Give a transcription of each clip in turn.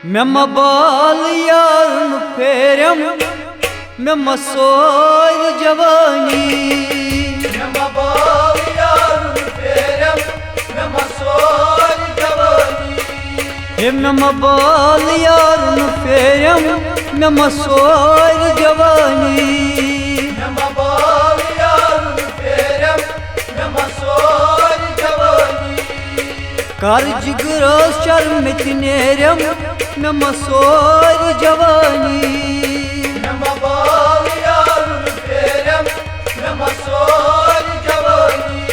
मैं मबाल यार फेरम मैं मसोर जवानी मैं मबाल यार फेरम मैं मसोर जवानी मैं मबाल यार फेरम मैं मसोर जवानी मैं मबाल यार फेरम मैं मसोर जवानी कर जिगरो शर्मित नेरम मैं मसोर जवानी मैं मबाल यार फेरम मैं मसोर जवानी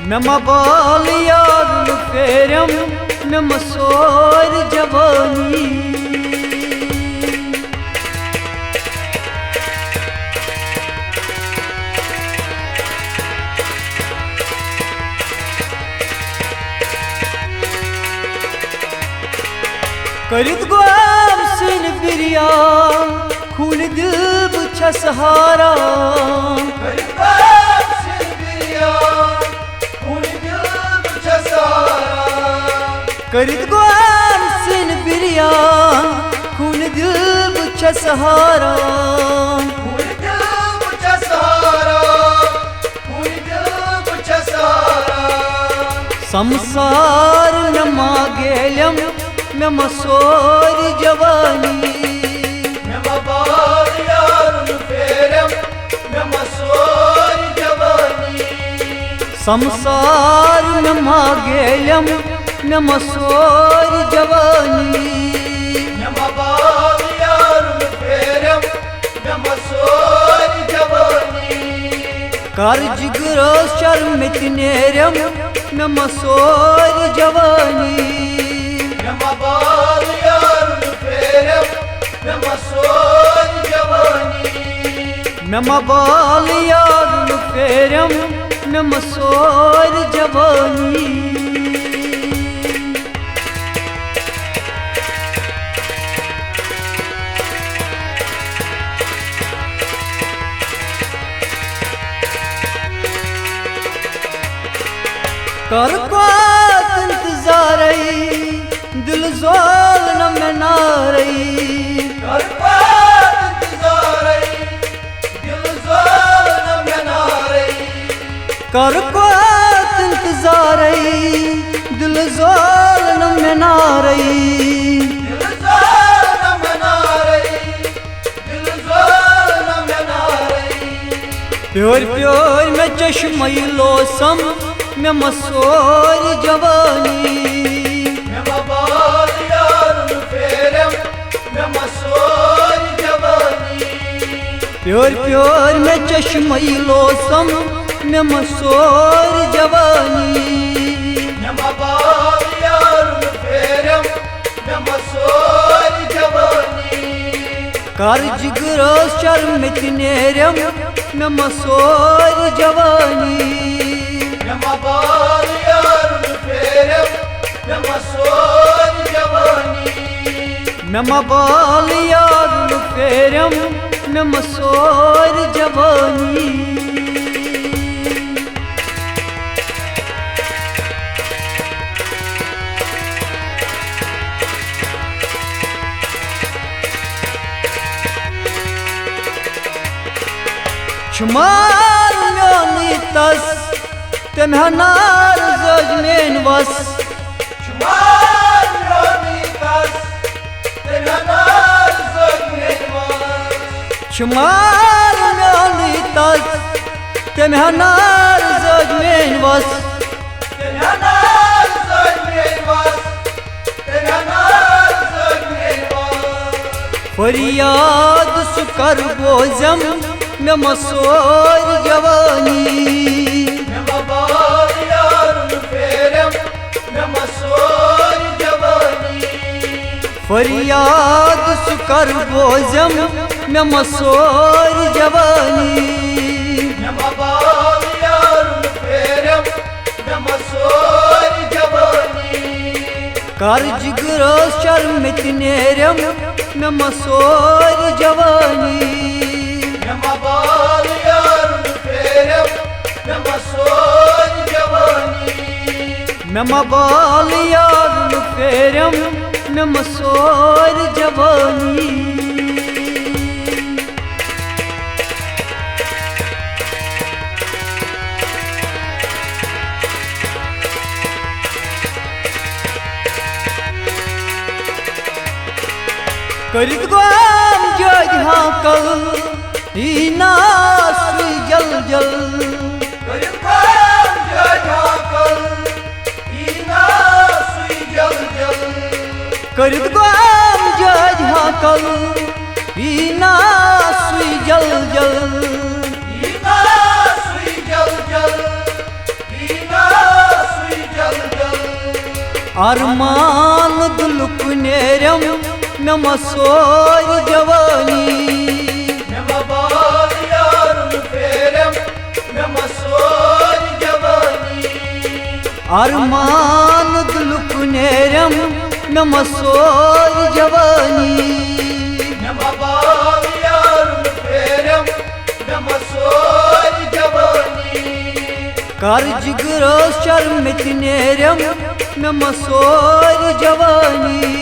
मैं मबाल यार फेरम मैं मसोर जवानी करित गुआम सिन बिरिया खून दिल बुछा सहारा करित गुआम सिन बिरिया खून दिल बुछा सहारा संसार न मागेलम मैं मसोर जवानी मैं मबाल यार फेरम मैं मसोर जवानी संसार न मागेलम मैं मसोर जवानी मैं मबाल यार फेरम मैं मसोर जवानी कर जिगरो शर्मित नेरम मैं मसोर जवानी मैं मबाल यार फेरम मैं मसोर जवानी मैं मबाल यार फेरम मैं मसोर जवानी कर क़्वात इंतजार दिल ज़ोल न में नारई कर क़्वात इंतजार दिल ज़ोल न में नारई कर क़्वात इंतजार दिल ज़ोल न में नारई दिल ज़ोल न में नारई दिल ज़ोल न में नारई प्योर प्योर में चश्मई लोसम मैं मसोर जवानी मैं मबाल यार फेरम मैं मसोर जवानी प्योर प्योर में चश्मई लोसम मैं मसोर जवानी मैं मबाल यार फेरम मैं मसोर जवानी कर जिगरो शर्मित नेरम मैं मसोर जवानी मैं मबाल यार फेरम मैं मसोर जवानी मैं मबाल यार फेरम मैं मसोर जवानी शुमार म्योनी तस तम्ह नार जजमेन वस शुमार म्योनी तस तम्ह नार जजमेन वस शुमार म्योनी तस तम्ह नार जजमेन वस तम्ह नार जजमेन वस तम्ह नार जजमेन वस फरियाद सुकर बोजम मैं मसोर जवानी मैं मबाल यार फेरम मैं मसोर जवानी फरियाद सुकर बोजम मैं मसोर जवानी मैं मबाल यार फेरम मैं मसोर जवानी कर जिगरो शर्मित नेरम मैं मसोर जवानी मैं मबाल यार फेरम मैं मसोर जवानी मैं मबाल यार फेरम में मसोर जवानी। करित गाम जज हाकल ई नास जल जल। करित गाम जज हाकल ई नास जल जल। करित गाम जज हाकल ई नास जल जल। ई नास जल जल। ई नास जल जल। अरमान दुलुक नेरम में मसोर जवानी। में बाल यारुन फेरम में मसोर जवानी। अरमान दुलुक नेरम में मसोर जवानी। में बाल यारुन फेरम में मसोर जवानी। कर्ज गुरो शर्मित नेरम में मसोर जवानी।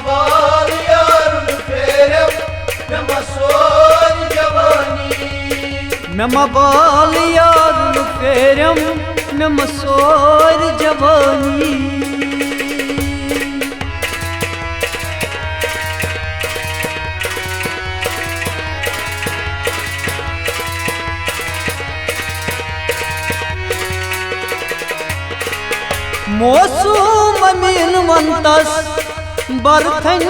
बाल यारुन फेरम में मसोर जवानी। में बाल यारुन फेरम में मसोर जवानी। मौसम मीन मंतस बरथन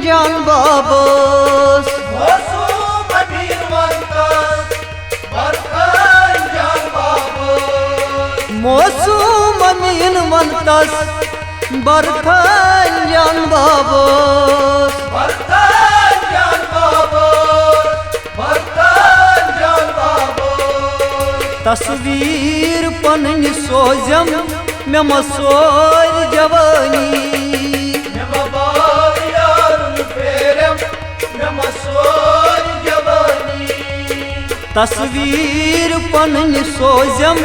जान बाबस। मौसम मीन मंतस बरथन जान बाबस। मौसम मीन मंतस बरथन जान बाबस। बरथन जान बाबस। बरथन जान बाबस। तस्वीर पन सोजम में मसोर जवानी। में बाल यारुन फेरम में मसोर जवानी। तस्वीर पन सोजम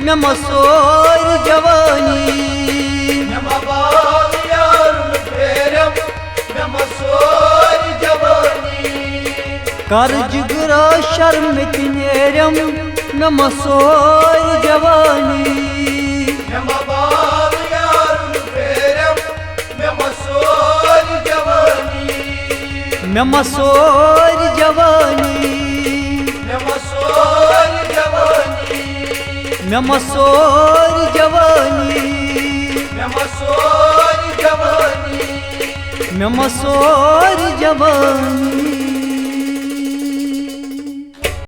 में मसोर जवानी। में बाल यारुन फेरम में मसोर जवानी। कर्ज गुरो शर्मित नेरम में मसोर जवानी। में बाल यारुन फेरम में मसोर जवानी। में मसोर जवानी। में मसोर जवानी। में मसोर जवानी। में मसोर जवानी। में मसोर जवानी।